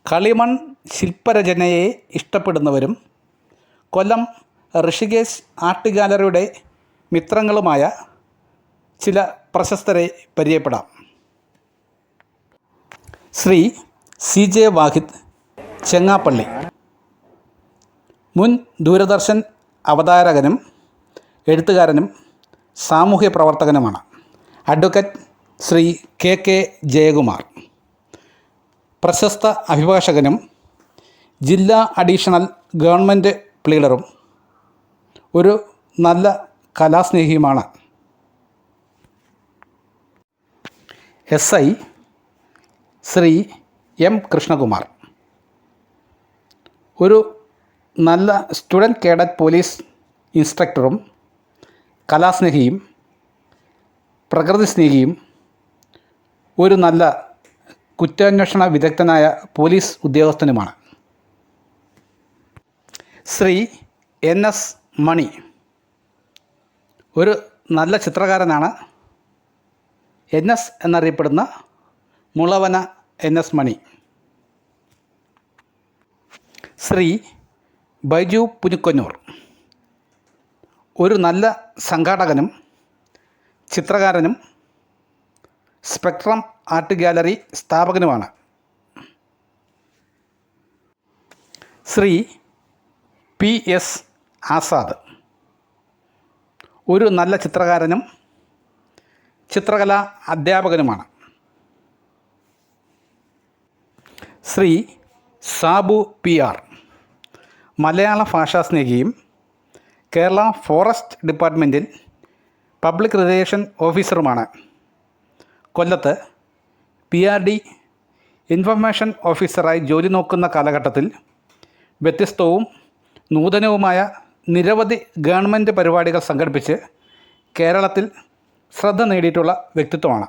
കളിമൺ ശില്പരചനയെ ഇഷ്ടപ്പെടുന്നവരും കൊല്ലം ഋഷികേശ് ആർട്ട് ഗാലറിയുടെ മിത്രങ്ങളുമായ ചില പ്രശസ്തരെ പരിചയപ്പെടാം. ശ്രീ CJ വാഹിദ്, ചെങ്ങാപ്പള്ളി. മുൻ ദൂരദർശൻ അവതാരകനും എഴുത്തുകാരനും സാമൂഹ്യ പ്രവർത്തകനുമാണ്. അഡ്വക്കേറ്റ് ശ്രീ KK ജയകുമാർ, പ്രശസ്ത അഭിഭാഷകനും ജില്ലാ അഡീഷണൽ ഗവൺമെൻറ് പ്ലീഡറും ഒരു നല്ല കലാസ്നേഹിയുമാണ്. SI ശ്രീ M കൃഷ്ണകുമാർ, ഒരു നല്ല സ്റ്റുഡൻറ്റ് കേഡറ്റ് പോലീസ് ഇൻസ്ട്രക്ടറും കലാസ്നേഹിയും പ്രകൃതി സ്നേഹിയും ഒരു നല്ല കുറ്റാന്വേഷണ വിദഗ്ധനായ പോലീസ് ഉദ്യോഗസ്ഥനുമാണ്. ശ്രീ NS മണി, ഒരു നല്ല ചിത്രകാരനാണ്. NS എന്നറിയപ്പെടുന്ന മുളവന NS മണി. ശ്രീ ബൈജു പുനുക്കന്നൂർ, ഒരു നല്ല സംഘാടകനും ചിത്രകാരനും സ്പെക്ട്രം ആർട്ട് ഗാലറി സ്ഥാപകനുമാണ്. ശ്രീ PS ആസാദ്, ഒരു നല്ല ചിത്രകാരനും ചിത്രകലാ അധ്യാപകനുമാണ്. ശ്രീ സാബു PR, മലയാള ഭാഷാ സ്നേഹിയും കേരള ഫോറസ്റ്റ് ഡിപ്പാർട്ട്മെൻറ്റിൽ പബ്ലിക് റിലേഷൻ ഓഫീസറുമാണ്. കൊല്ലത്ത് PRD ഇൻഫർമേഷൻ ഓഫീസറായി ജോലി നോക്കുന്ന കാലഘട്ടത്തിൽ വ്യത്യസ്തവും നൂതനവുമായ നിരവധി ഗവൺമെൻറ് പരിപാടികൾ സംഘടിപ്പിച്ച് കേരളത്തിൽ ശ്രദ്ധ നേടിയിട്ടുള്ള വ്യക്തിത്വമാണ്.